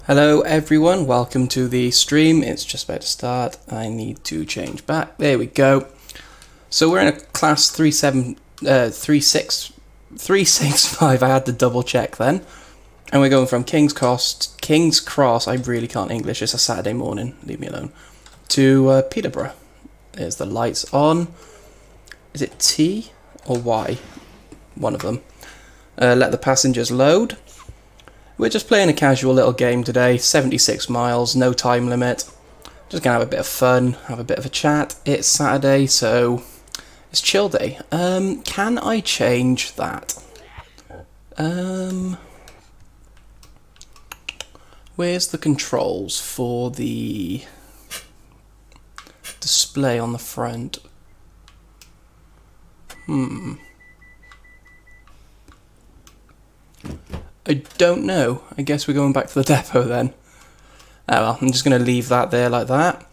Hello everyone, welcome to the stream. It's just about to start. I need to change back. There we go. So we're in a class 365. I had to double check then. And we're going from King's Cross, I really can't English, it's a Saturday morning, leave me alone, to Peterborough. There's the lights on. Is it T or Y? One of them. Let the passengers load. We're just playing a casual little game today, 76 miles, no time limit. Just gonna have a bit of fun, have a bit of a chat. It's Saturday, so it's chill day. Can I change that? Where's the controls for the display on the front? I don't know. I guess we're going back to the depot then. Oh well, I'm just going to leave that there like that.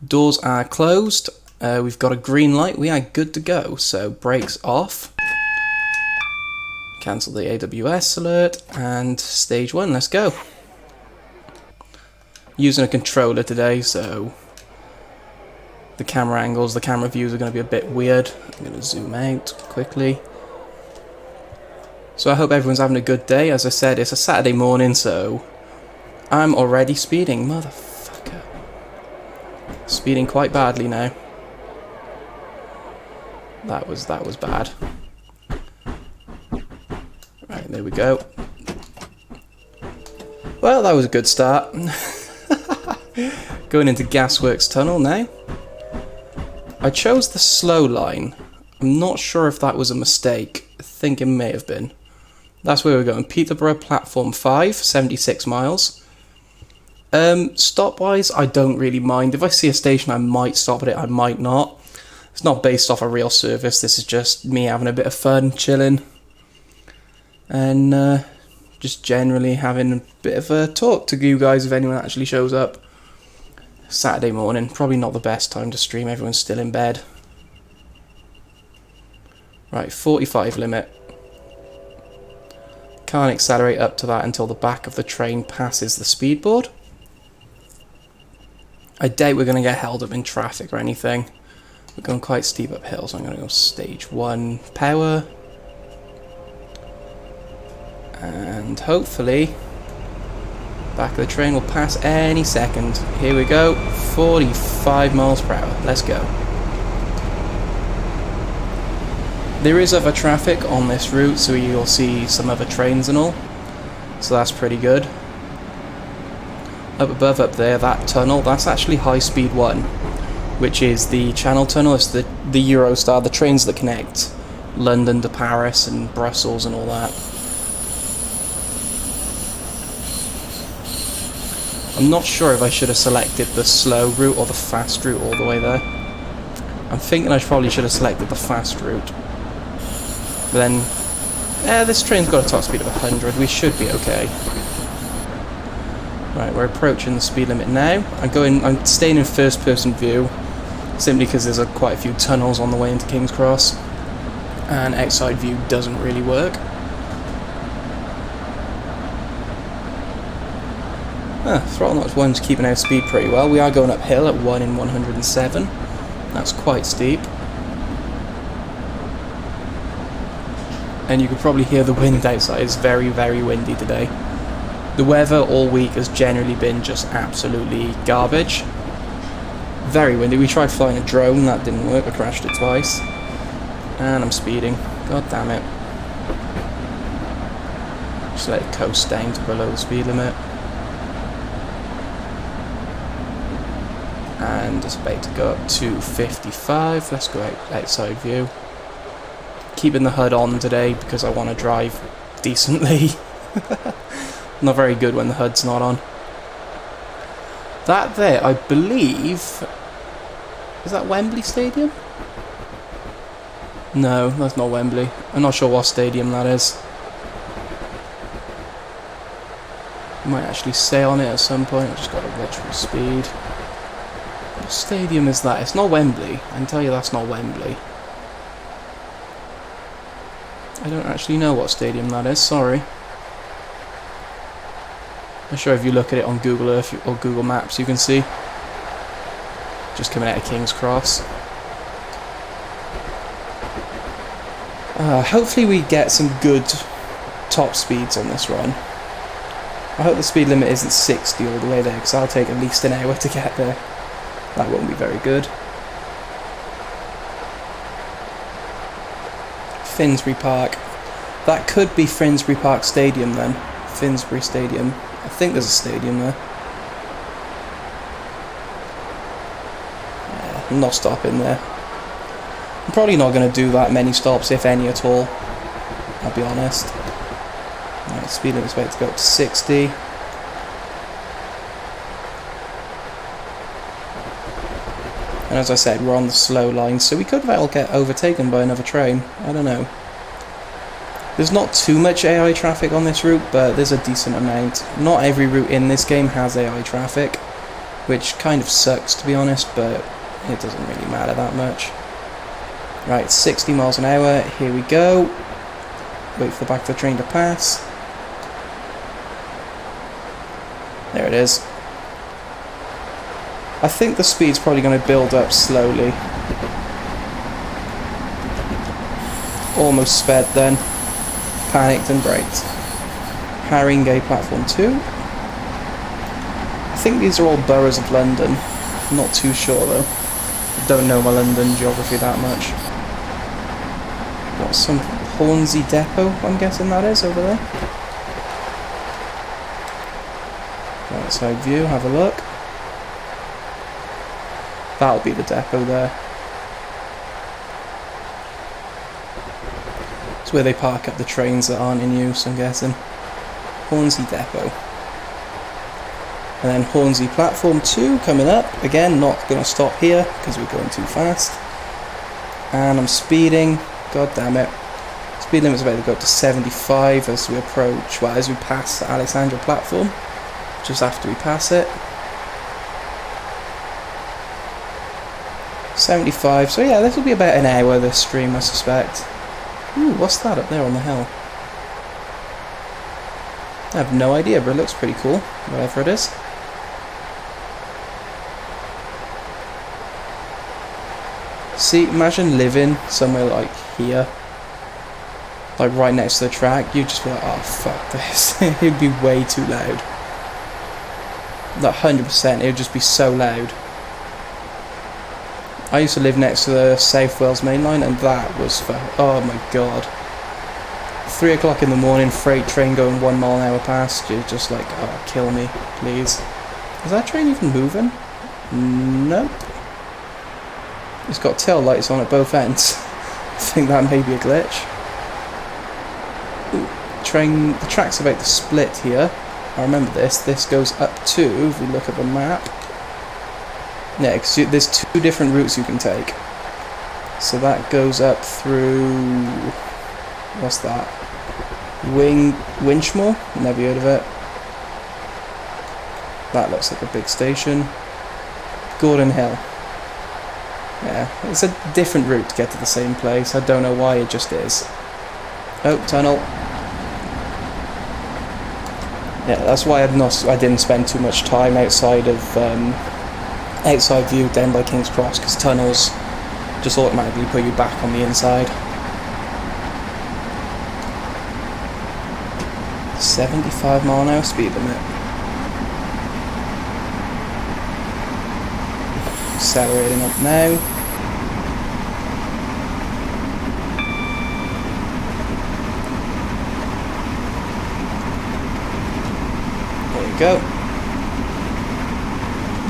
Doors are closed. We've got a green light. We are good to go. So brakes off. Cancel the AWS alert. And stage 1, let's go. Using a controller today, so the camera angles, the camera views are going to be a bit weird. I'm going to zoom out quickly. So I hope everyone's having a good day. As I said, it's a Saturday morning, so I'm already speeding. Motherfucker. Speeding quite badly now. That was bad. Right, there we go. Well, that was a good start. Going into Gasworks Tunnel now. I chose the slow line. I'm not sure if that was a mistake. I think it may have been. That's where we're going. Peterborough, platform 5, 76 miles. Stop-wise, I don't really mind. If I see a station, I might stop at it, I might not. It's not based off a real service. This is just me having a bit of fun, chilling. And just generally having a bit of a talk to you guys if anyone actually shows up. Saturday morning, probably not the best time to stream. Everyone's still in bed. Right, 45 limit. Can't accelerate up to that until the back of the train passes the speedboard. I doubt we're going to get held up in traffic or anything. We're going quite steep uphill, so I'm going to go stage 1 power. And hopefully, back of the train will pass any second. Here we go, 45 miles per hour. Let's go. There is other traffic on this route, so you'll see some other trains and all. So that's pretty good. Up above, up there, that tunnel, that's actually High Speed 1, which is the Channel Tunnel. It's the Eurostar, the trains that connect London to Paris and Brussels and all that. I'm not sure if I should have selected the slow route or the fast route all the way there. I'm thinking I probably should have selected the fast route. But then, this train's got a top speed of 100, we should be okay. Right, we're approaching the speed limit now. I'm staying in first person view, simply because there's quite a few tunnels on the way into King's Cross, and outside view doesn't really work. Throttle notch 1's keeping our speed pretty well. We are going uphill at 1 in 107. That's quite steep. And you can probably hear the wind outside. It's very, very windy today. The weather all week has generally been just absolutely garbage. Very windy. We tried flying a drone, that didn't work. I crashed it twice. And I'm speeding. God damn it. Just let it coast down to below the speed limit. And it's about to go up to 55. Let's go outside view. Keeping the HUD on today because I want to drive decently. Not very good when the HUD's not on. That there, I believe... Is that Wembley Stadium? No, that's not Wembley. I'm not sure what stadium that is. Might actually stay on it at some point. I've just got to watch my speed. What stadium is that? It's not Wembley. I can tell you that's not Wembley. I don't actually know what stadium that is, sorry. I'm sure if you look at it on Google Earth or Google Maps, you can see. Just coming out of King's Cross. Hopefully we get some good top speeds on this run. I hope the speed limit isn't 60 all the way there, because I'll take at least an hour to get there. That won't be very good. Finsbury Park. That could be Finsbury Park Stadium then. Finsbury Stadium. I think there's a stadium there. Yeah, I'm not stopping there. I'm probably not going to do that many stops, if any at all. I'll be honest. Right, speed limit's about to go up to 60. And as I said, we're on the slow line, so we could well get overtaken by another train. I don't know. There's not too much AI traffic on this route, but there's a decent amount. Not every route in this game has AI traffic, which kind of sucks to be honest, but it doesn't really matter that much. Right, 60 miles an hour, here we go. Wait for the back of the train to pass. There it is. I think the speed's probably going to build up slowly. Almost sped then. Panicked and braked. Haringey Platform 2. I think these are all boroughs of London. I'm not too sure though. I don't know my London geography that much. Got some Hornsey Depot, I'm guessing that is, over there. Right side view, have a look. That'll be the depot there. It's where they park up the trains that aren't in use, I'm guessing. Hornsey Depot. And then Hornsey Platform 2 coming up. Again, not going to stop here because we're going too fast. And I'm speeding. God damn it. Speed limit's about to go up to 75 as we approach, well, as we pass the Alexandra platform. Just after we pass it. 75, so yeah, this will be about an hour, this stream, I suspect. Ooh, what's that up there on the hill? I have no idea, but it looks pretty cool, whatever it is. See, imagine living somewhere like here, like right next to the track. You'd just be like, oh fuck this. It'd be way too loud. Like 100%, it would just be so loud. I used to live next to the South Wales main line, and that was oh my god. 3 o'clock in the morning, freight train going 1 mile an hour past, you're just like, oh, kill me, please. Is that train even moving? Nope. It's got tail lights on at both ends. I think that may be a glitch. Ooh, the track's about to split here. I remember this. This goes up to, if we look at the map. Yeah, because there's 2 different routes you can take. So that goes up through... what's that? Winchmore? Never heard of it. That looks like a big station. Gordon Hill. Yeah, it's a different route to get to the same place. I don't know why, it just is. Oh, tunnel. Yeah, that's why I didn't spend too much time outside of outside view down by King's Cross, because tunnels just automatically put you back on the inside. 75 mile an hour speed limit. Accelerating up now. There you go.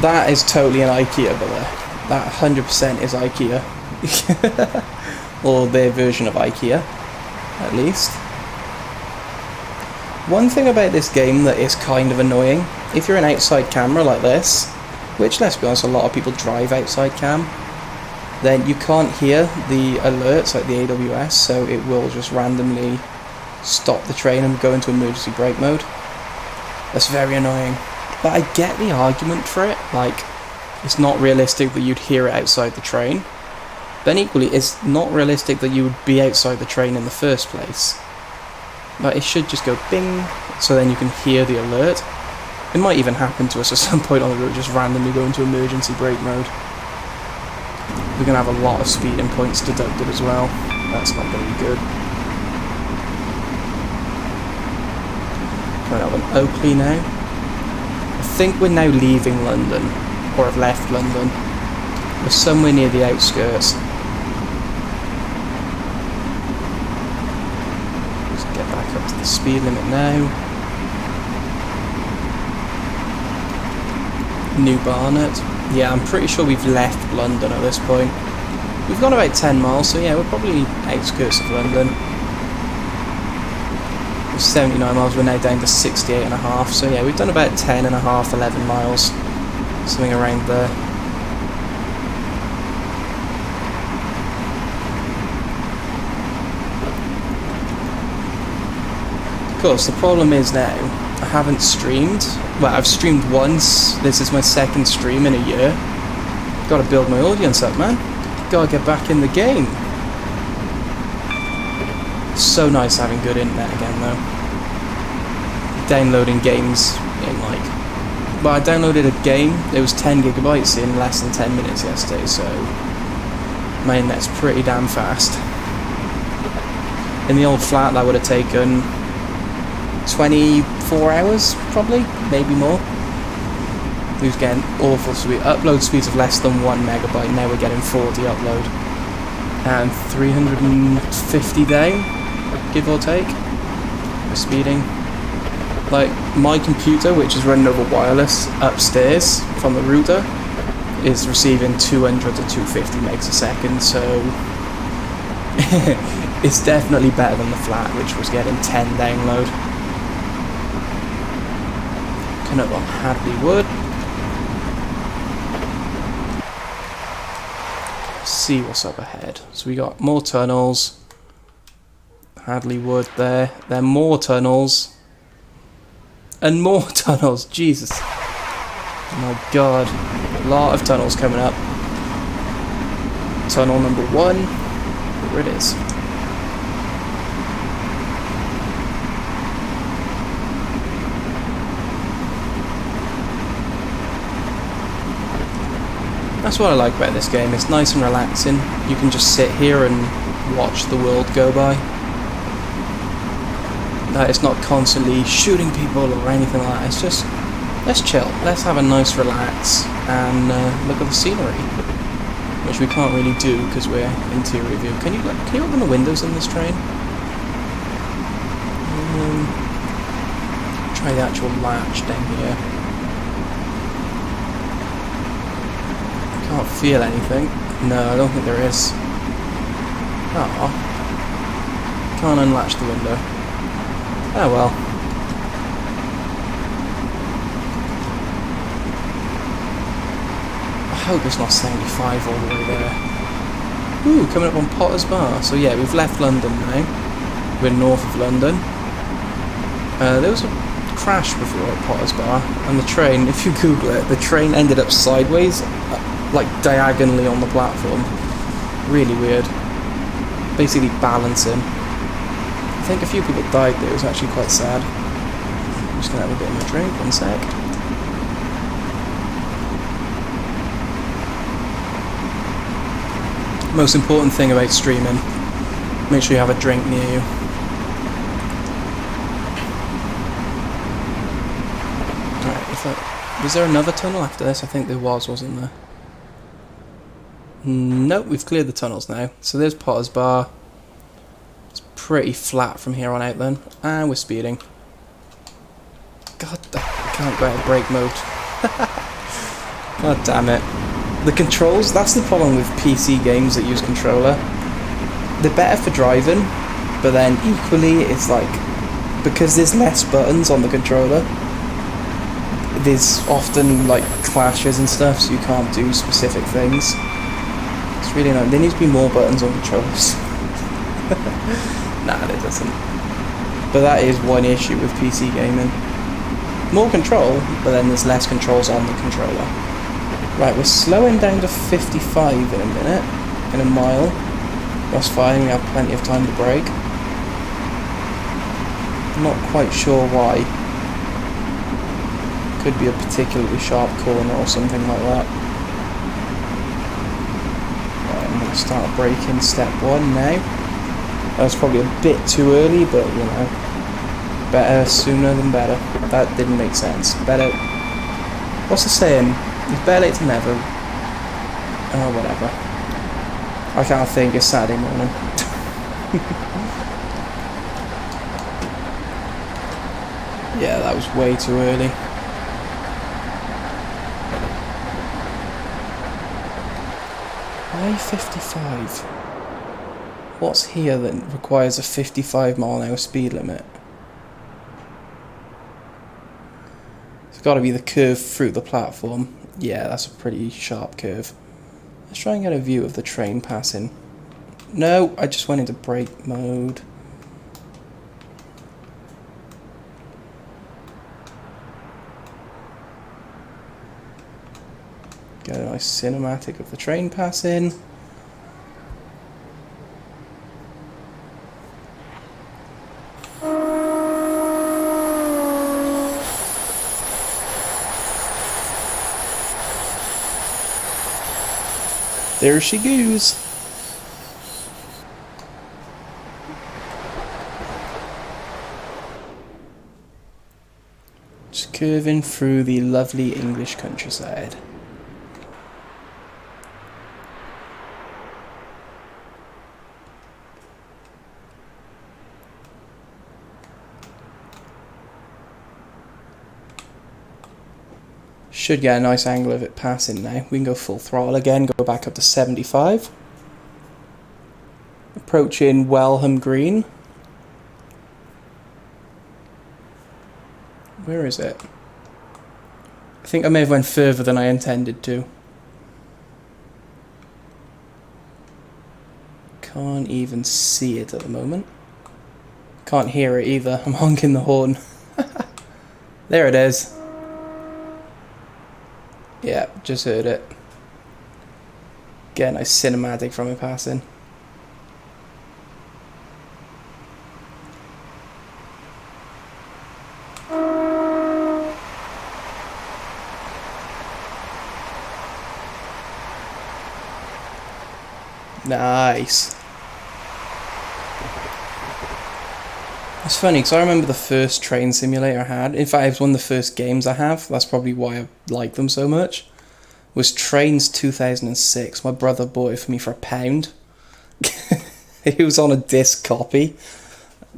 That is totally an IKEA, brother. That 100% is IKEA. Or their version of IKEA, at least. One thing about this game that is kind of annoying, if you're an outside camera like this, which, let's be honest, a lot of people drive outside cam, then you can't hear the alerts like the AWS, so it will just randomly stop the train and go into emergency brake mode. That's very annoying. But I get the argument for it, like, it's not realistic that you'd hear it outside the train. Then equally, it's not realistic that you would be outside the train in the first place. But it should just go bing, so then you can hear the alert. It might even happen to us at some point on the road, just randomly go into emergency brake mode. We're going to have a lot of speeding points deducted as well. That's not going to be good. Coming up on Oakley now. I think we're now leaving London, or have left London. We're somewhere near the outskirts. Let's get back up to the speed limit now. New Barnet. Yeah, I'm pretty sure we've left London at this point. We've gone about 10 miles, so yeah, we're probably outskirts of London. With 79 miles, we're now down to 68.5, so yeah, we've done about 10.5, 11 miles. Something around there. Of course, the problem is now, I haven't streamed. Well, I've streamed once. This is my second stream in a year. Gotta build my audience up, man. Gotta get back in the game. So nice having good internet again, though. Downloading games in like... Well, I downloaded a game. It was 10 gigabytes in less than 10 minutes yesterday, so... My internet's pretty damn fast. In the old flat, that would have taken... 24 hours, probably, maybe more. We was getting awful speed. Upload speeds of less than 1 megabyte, now we're getting 40 upload. And 350 down, give or take. We're speeding. Like, my computer, which is running over wireless upstairs from the router, is receiving 200 to 250 megs a second, so... it's definitely better than the flat, which was getting 10 download. Up on Hadley Wood. See what's up ahead. So we got more tunnels. Hadley Wood there. Then more tunnels. And more tunnels. Jesus. Oh my god. A lot of tunnels coming up. Tunnel number 1. Here it is. That's what I like about this game, it's nice and relaxing. You can just sit here and watch the world go by. It's not constantly shooting people or anything like that, it's just, let's chill, let's have a nice relax and look at the scenery. Which we can't really do because we're interior view. Can you open the windows in this train? Try the actual latch down here. Can't feel anything. No, I don't think there is. Oh. Can't unlatch the window. Oh well. I hope it's not 75 all the way there. Ooh, coming up on Potter's Bar. So yeah, we've left London now. We're north of London. There was a crash before at Potter's Bar, and the train, if you Google it, the train ended up sideways, like diagonally on the platform. Really weird. Basically balancing. I think a few people died there, it was actually quite sad. I'm just gonna have a bit of my drink, 1 sec. Most important thing about streaming, make sure you have a drink near you. Alright, was there another tunnel after this? I think there was, wasn't there? Nope, we've cleared the tunnels now. So there's Potter's Bar. It's pretty flat from here on out then. And we're speeding. God, I can't go out of brake mode. God damn it. The controls, that's the problem with PC games that use controller. They're better for driving, but then equally it's like, because there's less buttons on the controller, there's often like clashes and stuff, so you can't do specific things. It's really annoying. There needs to be more buttons on controllers. Nah, there doesn't. But that is one issue with PC gaming. More control, but then there's less controls on the controller. Right, we're slowing down to 55 in a minute, in a mile. That's fine, we have plenty of time to brake. I'm not quite sure why. Could be a particularly sharp corner or something like that. Right, I'm going to start braking step 1 now. That was probably a bit too early, but you know, better sooner than better. That didn't make sense. Better... What's the saying? It's better late than never. Oh, whatever. I can't think, it's Saturday morning. Yeah, that was way too early. Why 55? What's here that requires a 55-mile-an-hour speed limit? It's got to be the curve through the platform. Yeah, that's a pretty sharp curve. Let's try and get a view of the train passing. No, I just went into brake mode. Get a nice cinematic of the train passing. There she goes. Just curving through the lovely English countryside. Should get a nice angle of it passing now. We can go full throttle again, go back up to 75. Approaching Welham Green. Where is it? I think I may have went further than I intended to. Can't even see it at the moment. Can't hear it either. I'm honking the horn. There it is. Yeah, just heard it. Get a nice cinematic from it passing. Nice. It's funny because I remember the first train simulator I had. In fact, it was one of the first games I have. That's probably why I like them so much. Was Trains 2006. My brother bought it for me for £1. It was on a disc copy.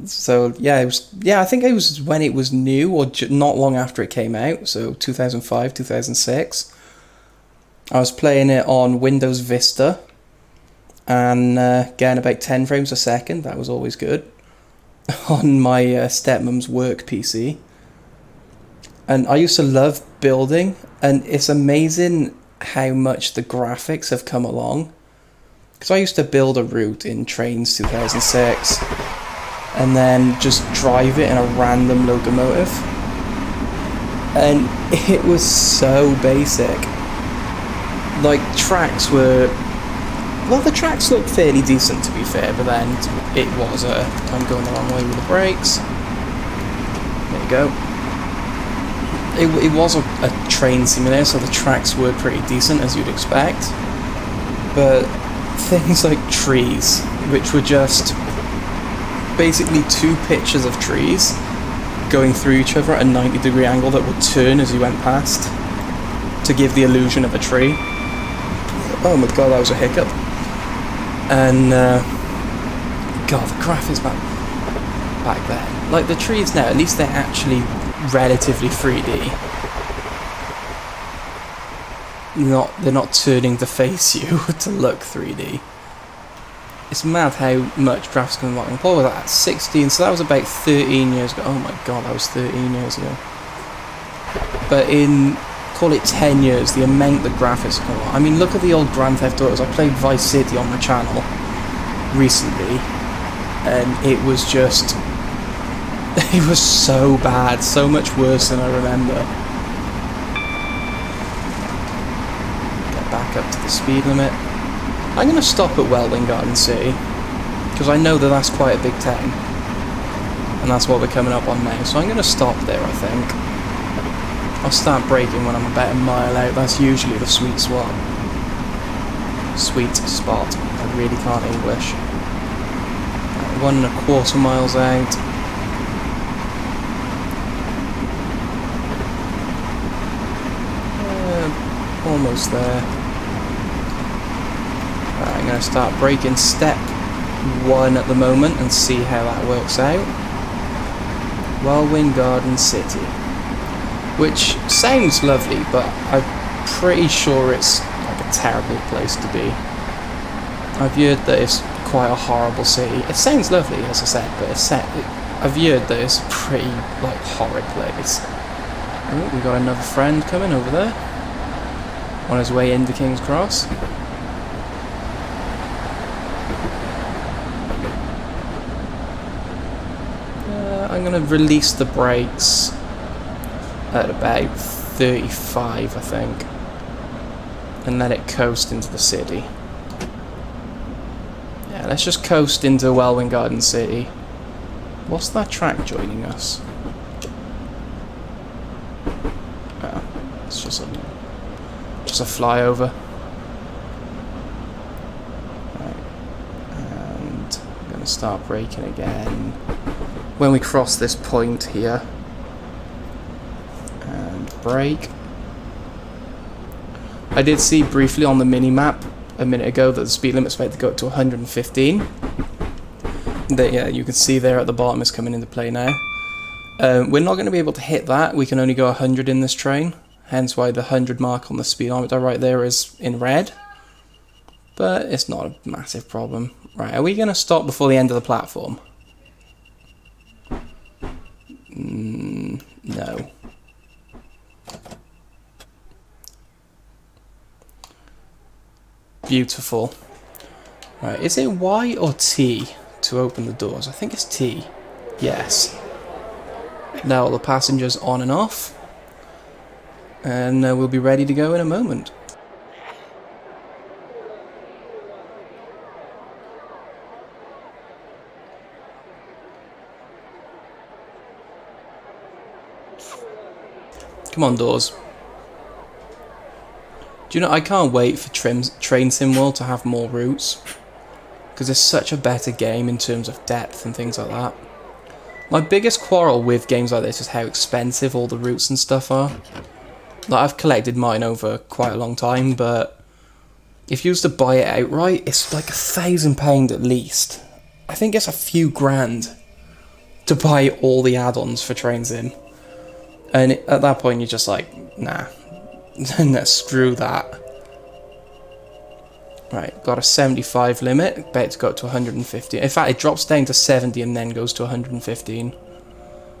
So yeah, it was. Yeah, I think it was when it was new or not long after it came out. So 2005, 2006. I was playing it on Windows Vista and getting about 10 frames a second. That was always good. On my stepmom's work PC, and I used to love building, and it's amazing how much the graphics have come along, because I used to build a route in Trains 2006 and then just drive it in a random locomotive, and it was so basic. Like, tracks were... Well, the tracks looked fairly decent, to be fair, but then it was I'm going the wrong way with the brakes. There you go. It was a train simulator, so the tracks were pretty decent, as you'd expect. But things like trees, which were just basically two pictures of trees going through each other at a 90-degree angle that would turn as you went past to give the illusion of a tree. Oh my god, that was a hiccup. And god, the graphics back then, like the trees now, at least they're actually relatively 3D. They're not turning to face you to look 3D. It's mad how much graphics can unlock. What was that? 16. So that was about 13 years ago. Oh my god, that was 13 years ago. But in, call it 10 years, the amount the graphics have come on. I mean, look at the old Grand Theft Autos. I played Vice City on my channel recently, and it was just... it was so bad, so much worse than I remember. Get back up to the speed limit. I'm going to stop at Welding Garden City, because I know that that's quite a big town, and that's what we're coming up on now, so I'm going to stop there, I think. I'll start braking when I'm about a mile out. That's usually the sweet spot. I really can't English. 1.25 miles out. Almost there. Right, I'm going to start braking step 1 at the moment and see how that works out. Whirlwind Garden City. Which sounds lovely, but I'm pretty sure it's like a terrible place to be. I've heard that it's quite a horrible city. It sounds lovely, as I said, but I've heard that it's a pretty like horrid place. Oh, we got another friend coming over there on his way into King's Cross. I'm going to release the brakes at about 35, I think, and let it coast into the city. Yeah, let's just coast into Whirlwind Garden City. What's that track joining us? Oh, it's just a flyover. Right. And I'm going to start braking again when we cross this point here. And brake. I did see briefly on the mini-map a minute ago that the speed limit's about to go up to 115. Yeah, you can see there at the bottom is coming into play now. We're not going to be able to hit that. We can only go 100 in this train. Hence why the 100 mark on the speedometer right there is in red. But it's not a massive problem. Right, are we going to stop before the end of the platform? No. Beautiful. Right, is it Y or T to open the doors? I think it's T. Yes. Now all the passengers on and off. And we'll be ready to go in a moment. Come on, doors. Do you know, I can't wait for Train Sim World to have more routes, because it's such a better game in terms of depth and things like that. My biggest quarrel with games like this is how expensive all the routes and stuff are. Like, I've collected mine over quite a long time, but if you was to buy it outright, it's like £1,000 at least. I think it's a few grand to buy all the add-ons for Train Sim. And at that point, you're just like, nah, nah, screw that. Right, got a 75 limit, about to go up to 115. In fact, it drops down to 70 and then goes to 115.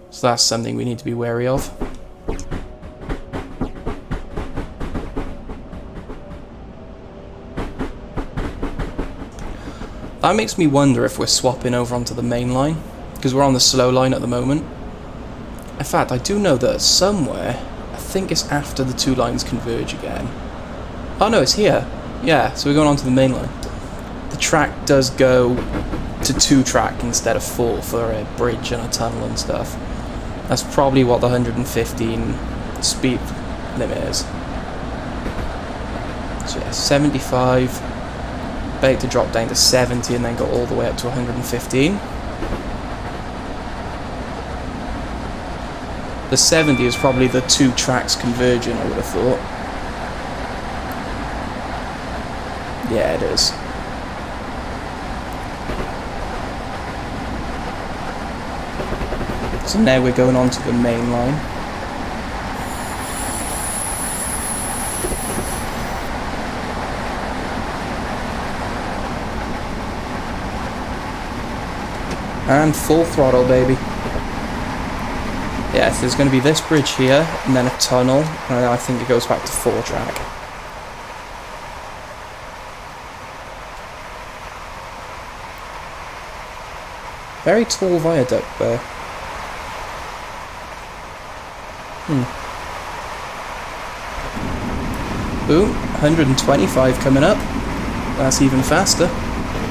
So that's something we need to be wary of. That makes me wonder if we're swapping over onto the main line, because we're on the slow line at the moment. In fact, I do know that somewhere, I think it's after the two lines converge again. Oh no, it's here. Yeah, so we're going on to the main line. The track does go to 2-track instead of 4 for a bridge and a tunnel and stuff. That's probably what the 115 speed limit is. So yeah, 75. About to drop down to 70 and then go all the way up to 115. The 70 is probably the 2 tracks converging, I would have thought. Yeah, it is. So now we're going on to the main line. And full throttle, baby. Yes, there's going to be this bridge here, and then a tunnel, and I think it goes back to 4-track. Very tall viaduct there. Boom, 125 coming up. That's even faster.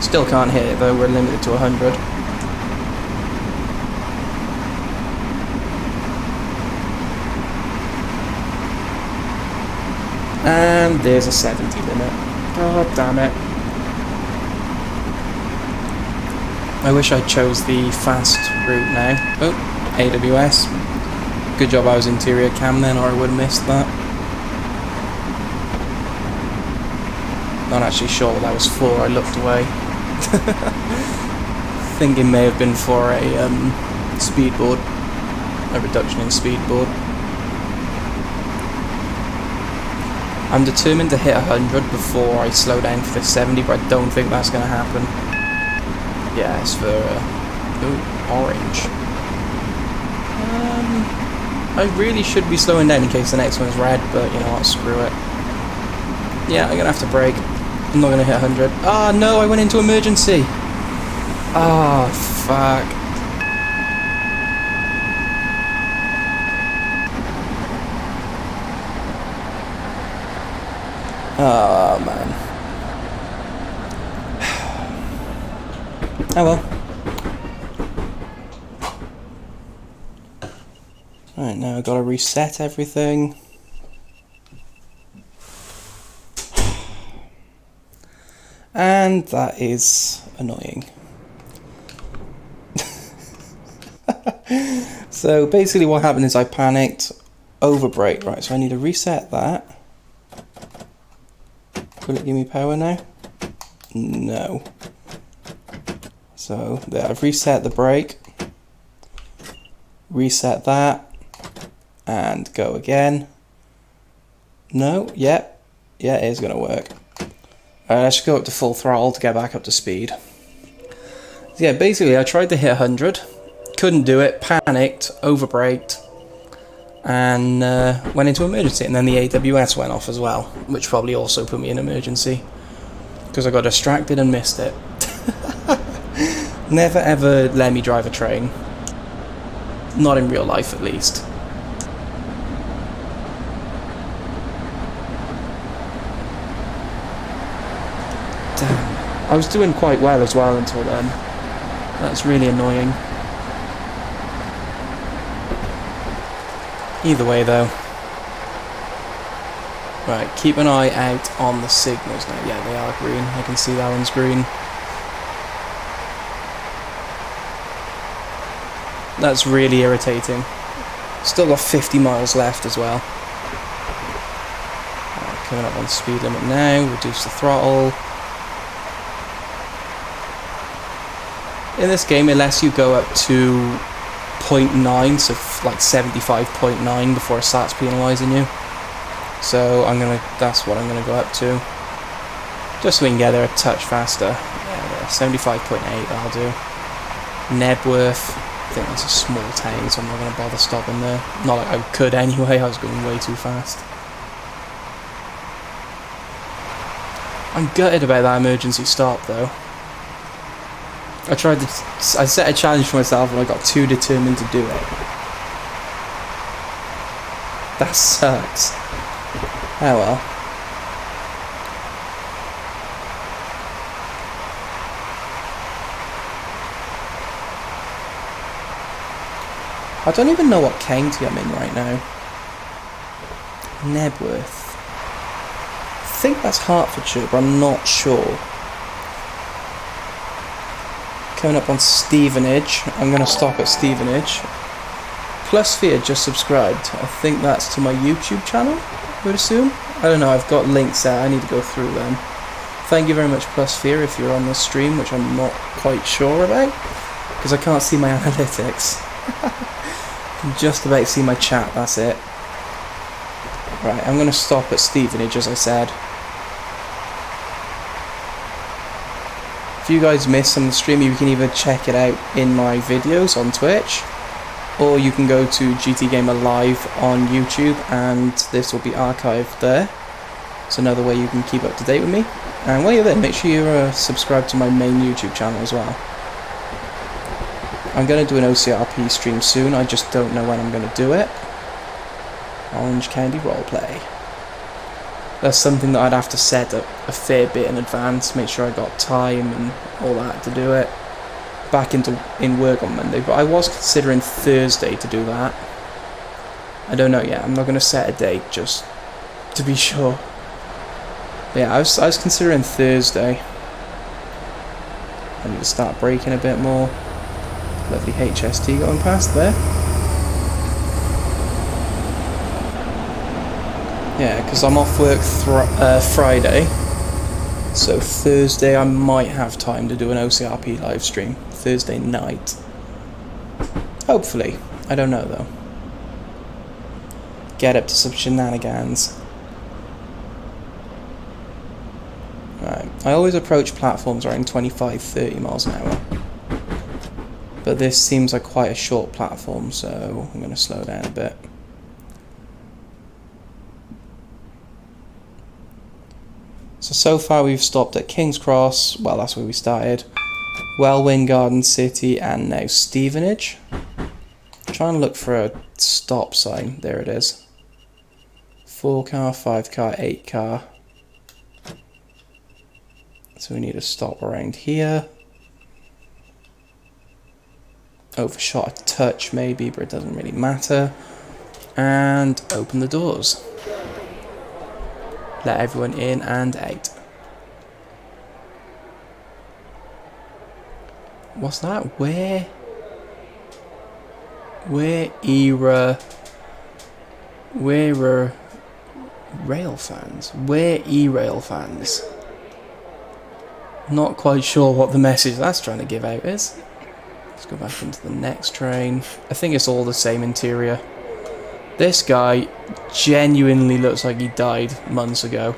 Still can't hit it though, we're limited to 100. And there's a 70 limit. God damn it. I wish I chose the fast route now. Oh, AWS. Good job I was interior cam then, or I would have missed that. Not actually sure what that was for, I looked away. Think it may have been for a speedboard. A reduction in speedboard. I'm determined to hit 100 before I slow down for the 70, but I don't think that's going to happen. Yeah, it's for orange. I really should be slowing down in case the next one's red, but you know what, screw it. Yeah, I'm going to have to brake. I'm not going to hit 100. Ah, no, I went into emergency. Ah, fuck. Oh, man. Oh, well. Right, now I've got to reset everything. And that is annoying. So basically what happened is I panicked, overbrake. Right, so I need to reset that. Will it give me power now? No. So there, I've reset the brake. Reset that. And go again. No, yep. Yeah, it is going to work. Let's go up to full throttle to get back up to speed. So yeah, basically I tried to hit 100. Couldn't do it, panicked, overbraked, and went into emergency. And then the AWS went off as well, which probably also put me in emergency. Because I got distracted and missed it. Never ever let me drive a train. Not in real life, at least. Damn. I was doing quite well as well until then. That's really annoying. Either way though. Right, keep an eye out on the signals now. Yeah, they are green. I can see that one's green. That's really irritating. Still got 50 miles left as well. Right, coming up on speed limit now. Reduce the throttle. In this game it lets you go up to 0.9, so like 75.9 before it starts penalising you. So that's what I'm gonna go up to. Just so we can get there a touch faster. Yeah, 75.8 that'll do. Nebworth, I think that's a small town, so I'm not gonna bother stopping there. Not like I could anyway, I was going way too fast. I'm gutted about that emergency stop though. I set a challenge for myself and I got too determined to do it. That sucks. Oh well. I don't even know what county I'm in right now. Nebworth. I think that's Hertfordshire, but I'm not sure. Coming up on Stevenage. I'm going to stop at Stevenage. Plus Fear just subscribed. I think that's to my YouTube channel, I would assume. I don't know, I've got links there, I need to go through them. Thank you very much, Plus Fear, if you're on this stream, which I'm not quite sure about, because I can't see my analytics. I can just about see my chat, that's it. Right, I'm going to stop at Stevenage, as I said. If you guys missed some of the stream, you can either check it out in my videos on Twitch, or you can go to GT Gamer Live on YouTube, and this will be archived there. It's another way you can keep up to date with me. And while you're there, make sure you're subscribed to my main YouTube channel as well. I'm going to do an OCRP stream soon, I just don't know when I'm going to do it. Orange Candy Roleplay. That's something that I'd have to set up a fair bit in advance, make sure I got time and all that to do it. Back in work on Monday, but I was considering Thursday to do that. I don't know yet, I'm not going to set a date just to be sure. But yeah, I was considering Thursday. I need to start braking a bit more. Lovely HST going past there. Yeah, because I'm off work Friday. So Thursday I might have time to do an OCRP live stream. Thursday night. Hopefully. I don't know though. Get up to some shenanigans. Right. I always approach platforms around 25-30 miles an hour. But this seems like quite a short platform, so I'm going to slow down a bit. So far we've stopped at King's Cross, well that's where we started, Wellwyn Garden City, and now Stevenage. I'm trying to look for a stop sign, there it is. 4 car, 5 car, 8 car. So we need to stop around here. Overshot a touch maybe, but it doesn't really matter. And open the doors. Let everyone in and out. What's that? Where era rail fans? Where e-rail fans? Not quite sure what the message that's trying to give out is. Let's go back into the next train. I think it's all the same interior. This guy genuinely looks like he died months ago.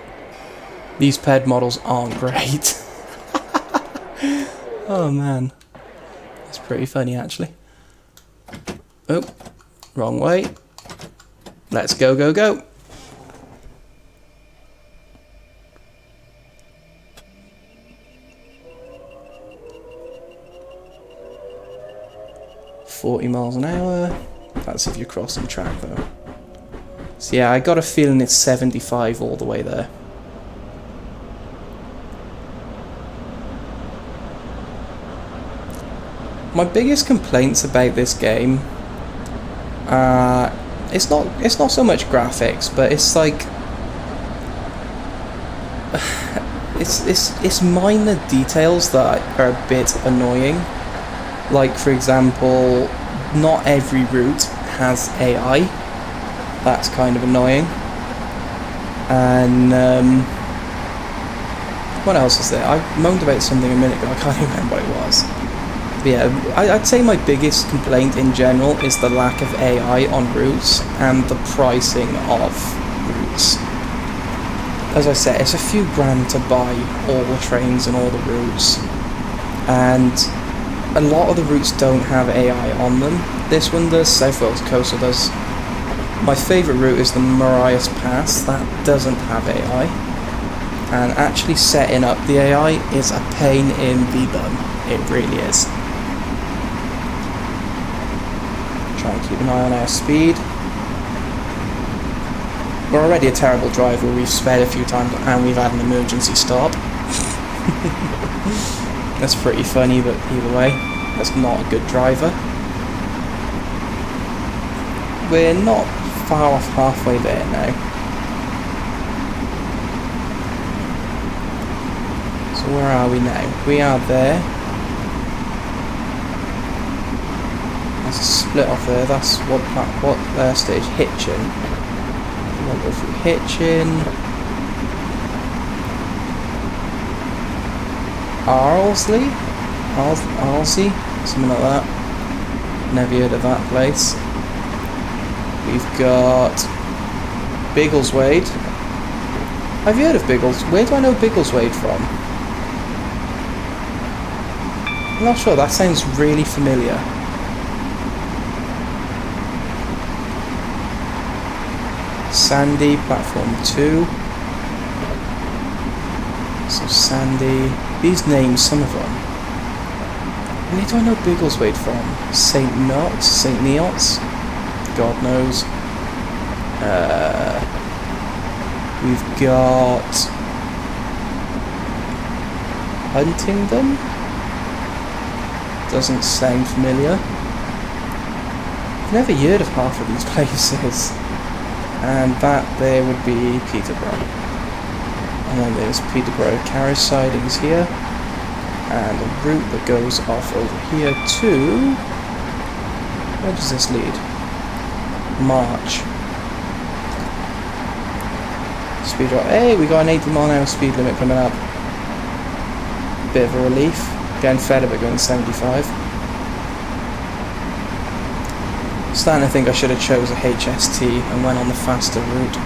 These PED models aren't great. Oh man. It's pretty funny actually. Oh, wrong way. Let's go, go, go. $40 miles an hour. That's if you're crossing track though. So yeah, I got a feeling it's 75 all the way there. My biggest complaints about this game, it's not so much graphics, but it's like it's minor details that are a bit annoying. Like for example, not every route has AI. That's kind of annoying. And what else is there? I moaned about something a minute ago, I can't even remember what it was. But yeah, I'd say my biggest complaint in general is the lack of AI on routes and the pricing of routes. As I said, it's a few grand to buy all the trains and all the routes. And a lot of the routes don't have AI on them. This one does, South Wales Coastal does. My favourite route is the Marias Pass, that doesn't have AI. And actually setting up the AI is a pain in the bum, it really is. Try and keep an eye on our speed. We're already a terrible driver, we've sped a few times and we've had an emergency stop. That's pretty funny, but either way, that's not a good driver. We're not far off halfway there now. So where are we now? We are there. There's a split off there, that's what stage? Hitchin. We'll go through Hitchin. Arlesey? Something like that. Never heard of that place. We've got Biggleswade. Have you heard of Biggles? Where do I know Biggleswade from? I'm not sure, that sounds really familiar. Sandy, platform 2. So Sandy, these names, some of them. Where do I know Biggleswade from? St. Neots? God knows. We've got Huntingdon. Doesn't sound familiar. I've never heard of half of these places. And that there would be Peterborough. And then there's Peterborough carriage sidings here. And a route that goes off over here to... Where does this lead? March. Speed drop. Hey, we got an 80 mph speed limit coming up. Bit of a relief. Getting fed up at going 75. Starting to think I should have chose a HST and went on the faster route.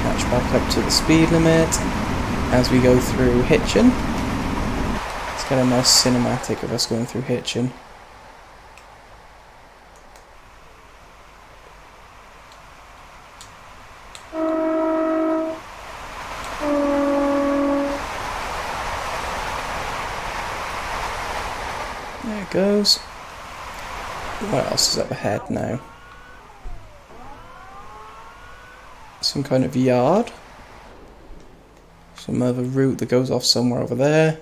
Catch back up to the speed limit as we go through Hitchin. Let's get a nice cinematic of us going through Hitchin. There it goes. What else is up ahead now? Some kind of yard. Some other route that goes off somewhere over there.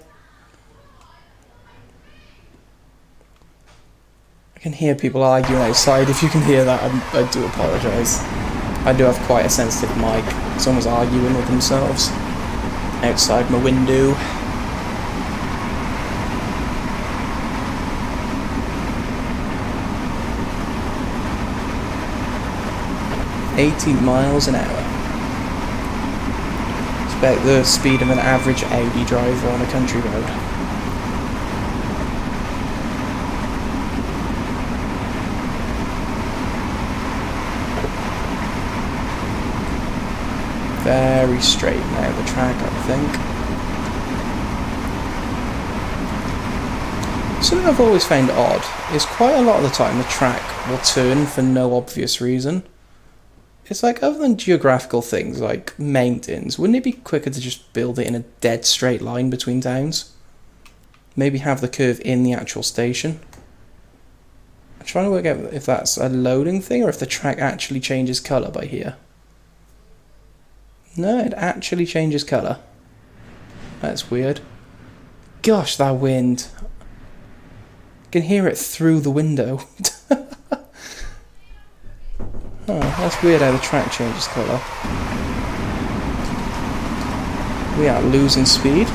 I can hear people arguing outside. If you can hear that, I do apologise. I do have quite a sensitive mic. Someone's arguing with themselves outside my window. $80 miles an hour. It's about the speed of an average Audi driver on a country road. Very straight now, the track, I think. Something I've always found odd is quite a lot of the time the track will turn for no obvious reason. It's like, other than geographical things like mountains, wouldn't it be quicker to just build it in a dead straight line between towns? Maybe have the curve in the actual station? I'm trying to work out if that's a loading thing or if the track actually changes colour by here. No, it actually changes colour. That's weird. Gosh, that wind. I can hear it through the window. Oh, that's weird how the track changes colour. We are losing speed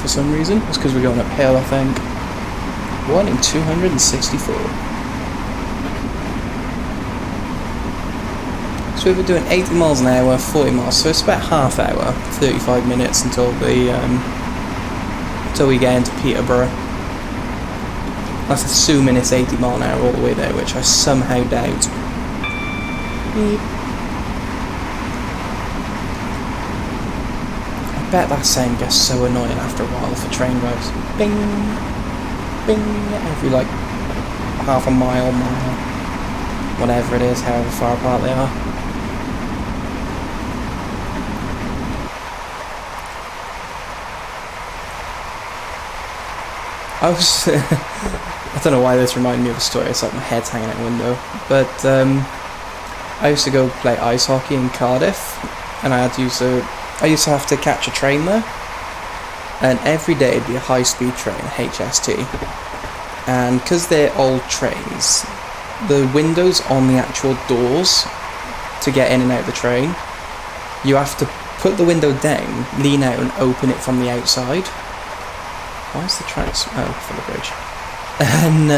for some reason. It's because we're going uphill, I think. 1 in 264. So we're doing 80 miles an hour, 40 miles, so it's about half hour, 35 minutes until we get into Peterborough. That's assuming it's 80 mile an hour all the way there, which I somehow doubt. Beep. I bet that sound gets so annoying after a while for train rides. Bing, bing, every like half a mile, whatever it is, however far apart they are. I was, I don't know why this reminded me of a story. It's like my head's hanging out the window, but I used to go play ice hockey in Cardiff, and I used to have to catch a train there, and every day it'd be a high-speed train, a HST, and because they're old trains, the windows on the actual doors to get in and out of the train, you have to put the window down, lean out and open it from the outside. Why is the tracks... oh, for the bridge. And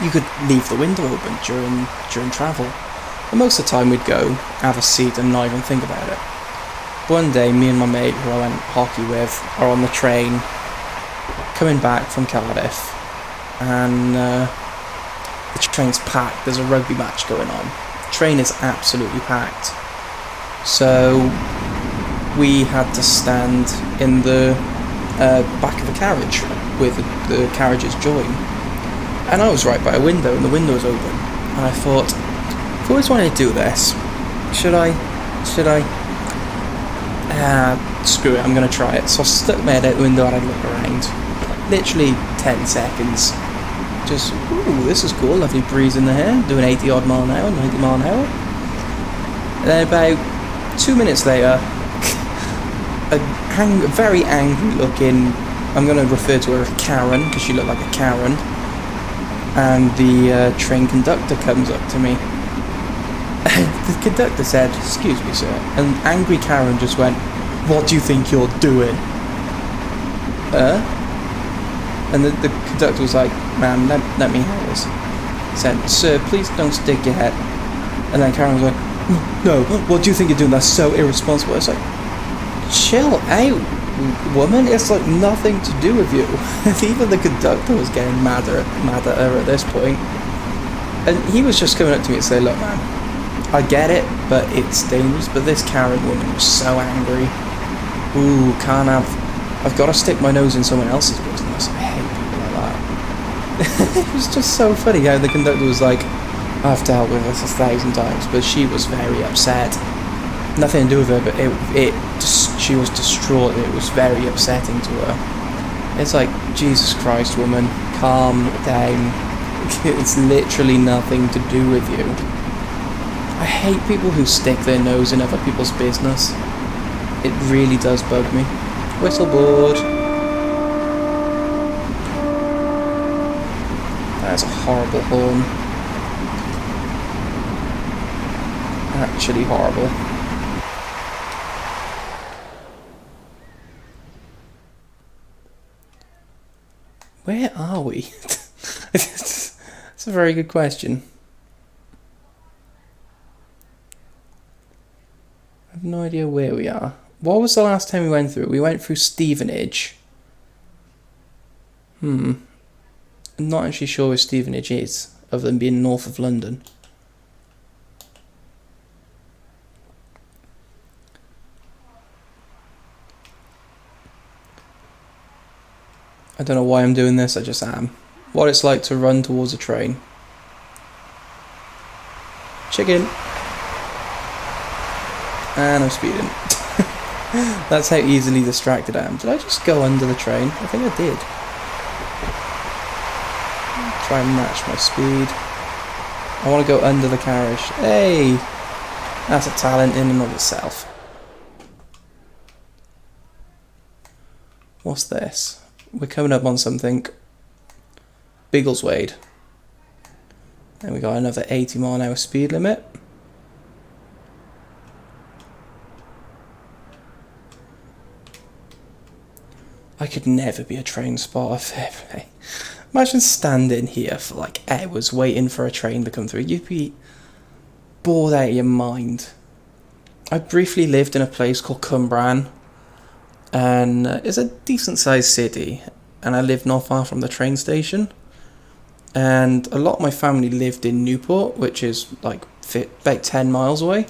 you could leave the window open during travel. But most of the time we'd go, have a seat and not even think about it. One day, me and my mate, who I went hockey with, are on the train, coming back from Cardiff, and the train's packed. There's a rugby match going on. The train is absolutely packed. So we had to stand in the back of a carriage with the carriages join. And I was right by a window, and the window was open. And I thought, I've always wanted to do this. Should I? Screw it, I'm going to try it. So I stuck my head out the window and I looked around. Literally 10 seconds. Just, ooh, this is cool, lovely breeze in the hair. Doing 80 odd mile an hour, 90 mile an hour. And then about 2 minutes later, a very angry looking, I'm going to refer to her as Karen, because she looked like a Karen, and the train conductor comes up to me. The conductor said, "Excuse me, sir," and angry Karen just went, "What do you think you're doing?" And the conductor was like, "Ma'am, let me have this." Said, "Sir, please don't stick your head." And then Karen was like, "No, what do you think you're doing? That's so irresponsible." It's like, chill out, woman. It's like nothing to do with you. Even the conductor was getting madder at her at this point. And he was just coming up to me and saying, "Look, man, I get it, but it's dangerous." But this Karen woman was so angry. Ooh, can't have... I've got to stick my nose in someone else's business. I hate people like that. It was just so funny how the conductor was like, "I've dealt with this 1,000 times," but she was very upset. Nothing to do with her, but she was distraught. It was very upsetting to her. It's like, Jesus Christ, woman, calm down. It's literally nothing to do with you. I hate people who stick their nose in other people's business. It really does bug me. Whistleboard. That's a horrible horn. Actually horrible. Where are we? It's a very good question. I have no idea where we are. What was the last time we went through? We went through Stevenage. I'm not actually sure where Stevenage is, other than being north of London. I don't know why I'm doing this, I just am. What it's like to run towards a train. Chicken. And I'm speeding. That's how easily distracted I am. Did I just go under the train? I think I did. Try and match my speed. I want to go under the carriage. Hey! That's a talent in and of itself. What's this? We're coming up on something. Biggleswade. And we got another 80-mile-an-hour speed limit. I could never be a train spotter. Imagine standing here for like hours waiting for a train to come through. You'd be bored out of your mind. I briefly lived in a place called Cwmbran. And it's a decent sized city, and I lived not far from the train station, and a lot of my family lived in Newport, which is like about 10 miles away,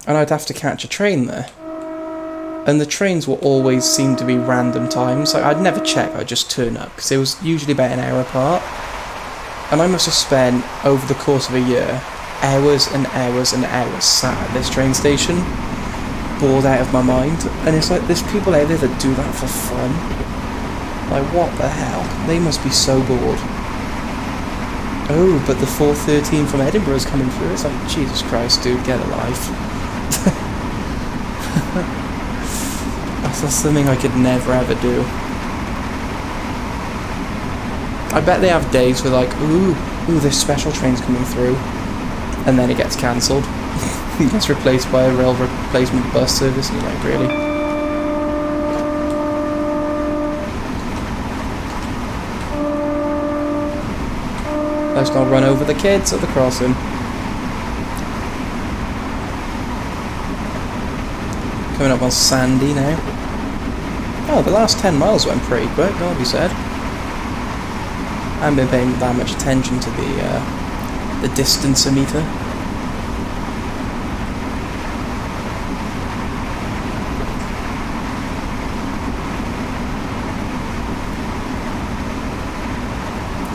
and I'd have to catch a train there, and the trains will always seem to be random times. Like, I'd never check, I'd just turn up, because it was usually about an hour apart, and I must have spent, over the course of a year, hours and hours and hours sat at this train station, bored out of my mind. And it's like, there's people out there that do that for fun. Like, what the hell? They must be so bored. Oh, but the 413 from Edinburgh is coming through. It's like, Jesus Christ, dude, get a life. That's something I could never ever do. I bet they have days where like, ooh, this special train's coming through, and then it gets cancelled. It gets replaced by a rail replacement bus service, and you're like, really? Let's not run over the kids at the crossing. Coming up on Sandy now. Oh, the last 10 miles went pretty quick, gotta be said. I haven't been paying that much attention to the distance-o-meter.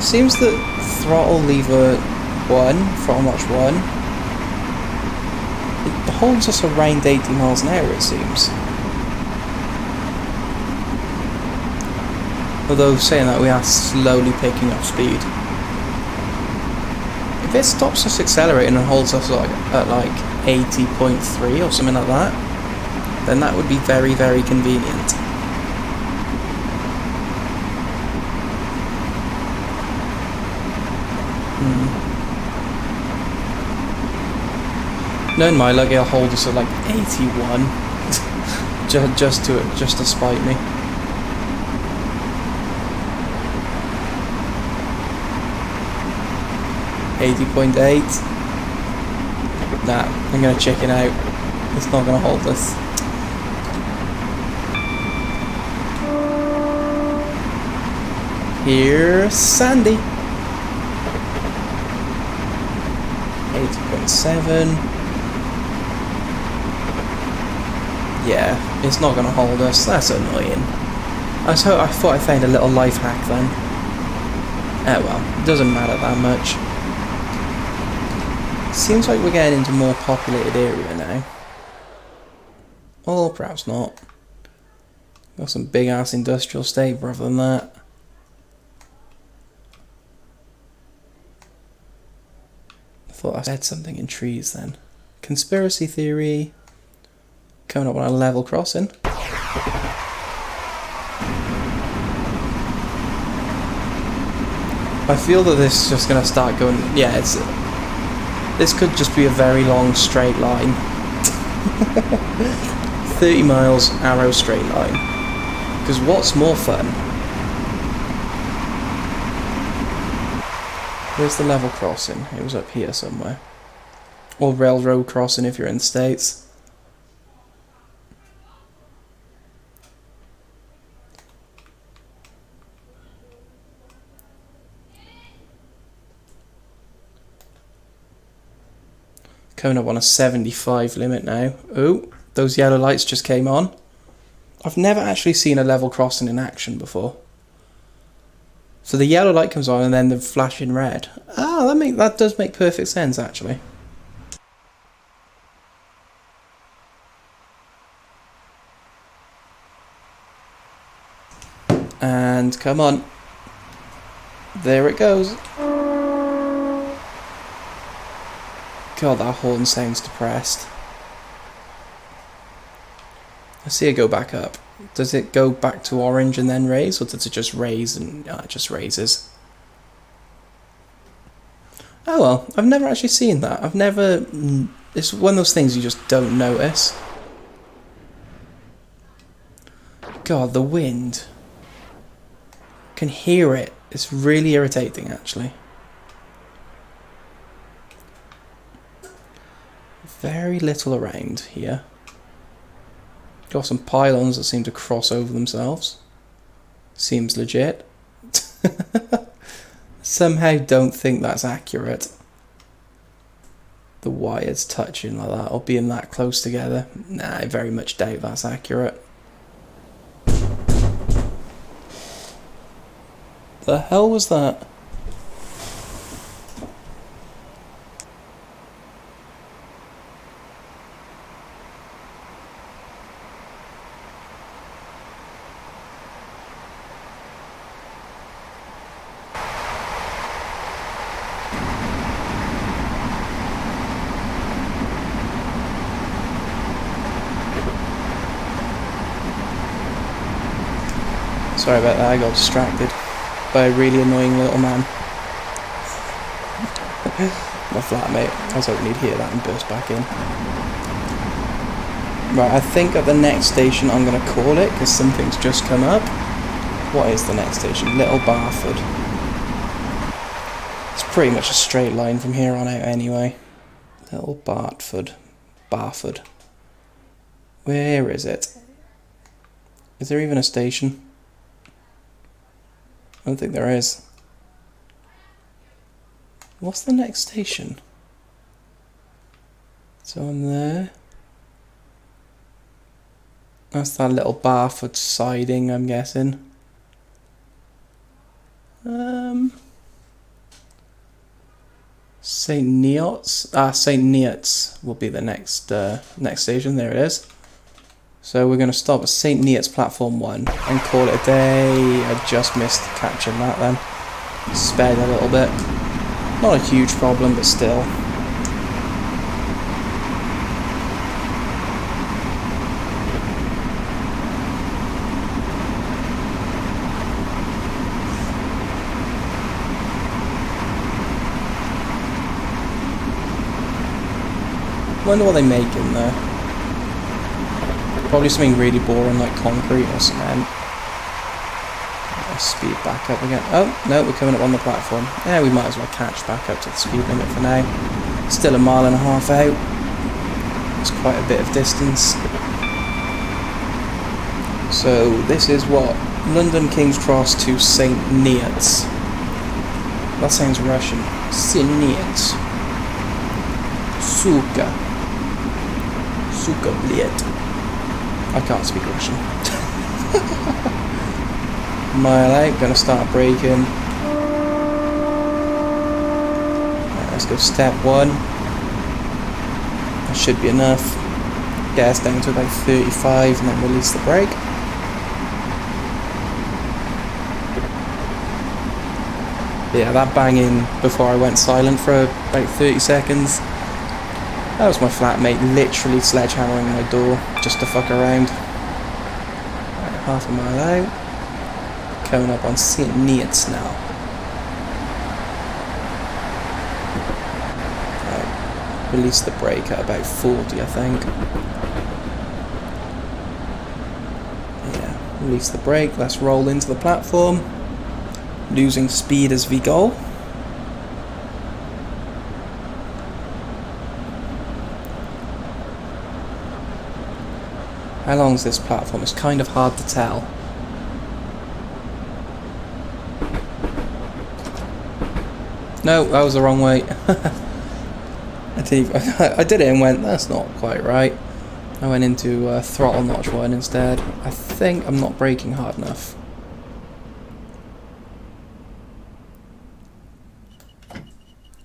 Seems that throttle lever 1, throttle notch 1, it holds us around 80 miles an hour, it seems. Although saying that, we are slowly picking up speed. If it stops us accelerating and holds us like at like 80.3 or something like that, then that would be very, very convenient. No, in my luck, it'll hold us at like 81. just to spite me. $80.8. Nah, I'm gonna chicken out. It's not gonna hold us. Here's Sandy. 80.7. Yeah, it's not gonna hold us. That's annoying. I thought I found a little life hack then. Oh well, it doesn't matter that much. Seems like we're getting into a more populated area now. Or perhaps not. Got some big ass industrial estate, but other than that. I thought I said something in trees then. Conspiracy theory. Coming up on a level crossing. I feel that this is just going to start going. Yeah, this could just be a very long straight line. 30 miles, arrow straight line. Because what's more fun? Where's the level crossing? It was up here somewhere. Or railroad crossing if you're in the States. Coming up on a 75 limit now. Oh, those yellow lights just came on. I've never actually seen a level crossing in action before. So the yellow light comes on and then the flashing red. Ah, that does make perfect sense actually. And come on. There it goes. God, that horn sounds depressed. I see it go back up. Does it go back to orange and then raise, or does it just raise and it just raises? Oh well, I've never actually seen that. It's one of those things you just don't notice. God, the wind. I can hear it. It's really irritating actually. Very little around here. Got some pylons that seem to cross over themselves. Seems legit. Somehow don't think that's accurate. The wires touching like that or being that close together. Nah, I very much doubt that's accurate. The hell was that? Sorry about that, I got distracted by a really annoying little man. My flatmate. I was hoping he'd hear that and burst back in. Right, I think at the next station I'm going to call it, because something's just come up. What is the next station? Little Barford. It's pretty much a straight line from here on out anyway. Little Barford. Barford. Where is it? Is there even a station? I don't think there is. What's the next station? It's on there. That's that little Barford siding, I'm guessing. St. Neots. St. Neots will be the next station. There it is. So we're going to stop at St. Neots Platform 1 and call it a day. I just missed catching that then. Sped a little bit. Not a huge problem, but still. Wonder what they make in there. Probably something really boring like concrete or cement. Let's speed back up again. Oh, no, we're coming up on the platform. Yeah, we might as well catch back up to the speed limit for now. Still 1.5 miles out. It's quite a bit of distance. So this is what? London King's Cross to St. Neots. That sounds Russian. St. Neots. Suka. Suka bliet. I can't speak Russian. Mile out, gonna start braking. Right, let's go step 1. That should be enough. Get us down to about 35 and then release the brake. Yeah, that banging before I went silent for about 30 seconds. That was my flatmate literally sledgehammering my door just to fuck around. Right, 1/2 mile out. Coming up on St. Neots now. Right, release the brake at about 40, I think. Yeah, release the brake. Let's roll into the platform. Losing speed as we go. How long is this platform? It's kind of hard to tell. No, that was the wrong way. I did it and went, that's not quite right. I went into throttle notch 1 instead. I think I'm not braking hard enough.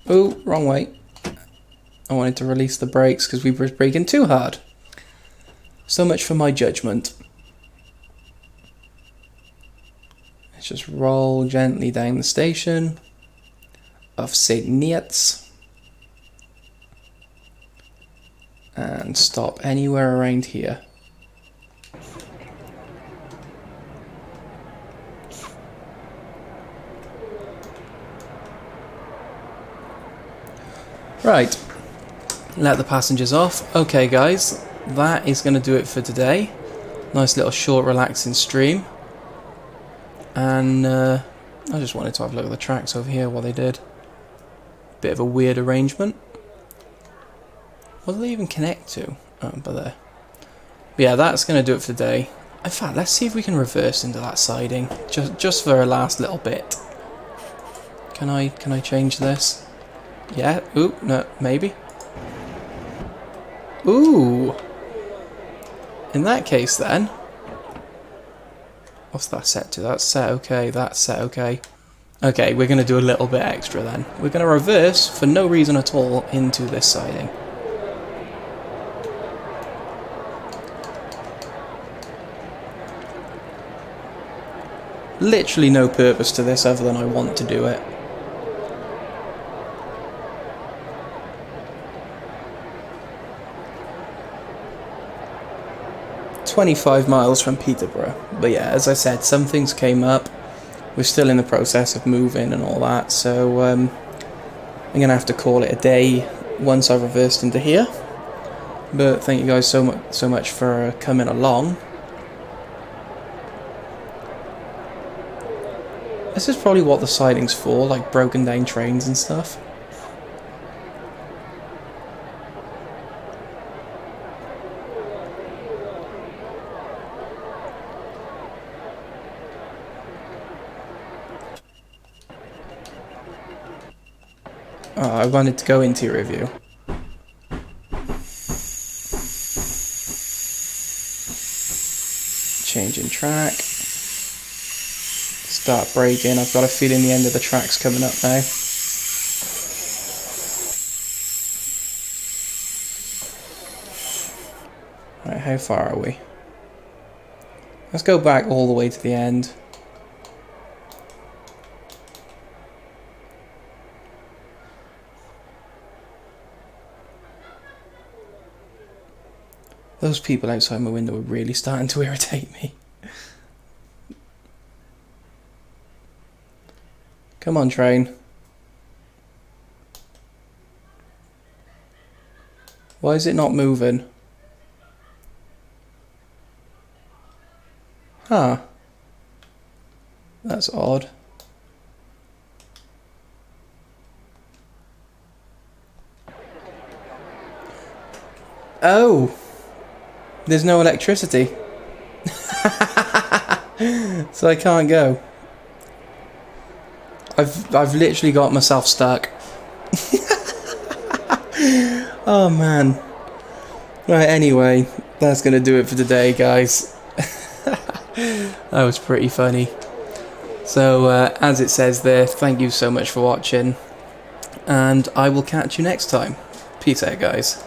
Oh, wrong way. I wanted to release the brakes because we were braking too hard. So much for my judgment. Let's just roll gently down the station of St. Neots and stop anywhere around here. Right, let the passengers off. Okay guys, that is going to do it for today. Nice little short relaxing stream. And I just wanted to have a look at the tracks over here, what they did. Bit of a weird arrangement. What do they even connect to? Oh, but there. But yeah, that's going to do it for today. In fact, let's see if we can reverse into that siding. Just for a last little bit. Can I change this? Yeah, ooh, no, maybe. Ooh. In that case then. What's that set to? That's set okay, that's set okay. Okay, we're going to do a little bit extra then. We're going to reverse, for no reason at all, into this siding. Literally no purpose to this other than I want to do it. "25 miles from Peterborough." But yeah, as I said, some things came up. We're still in the process of moving and all that, so I'm going to have to call it a day once I've reversed into here. But thank you guys so much for coming along. This is probably what the siding's for, like broken down trains and stuff. Oh, I wanted to go into your review. Changing track. Start braking. I've got a feeling the end of the track's coming up now. Right, how far are we? Let's go back all the way to the end. Those people outside my window are really starting to irritate me. Come on, train. Why is it not moving? Huh. That's odd. Oh! There's no electricity. So I can't go. I've literally got myself stuck. Oh man. Right, anyway, that's gonna do it for today, guys. That was pretty funny. So, as it says there, thank you so much for watching, and I will catch you next time. Peace out, guys.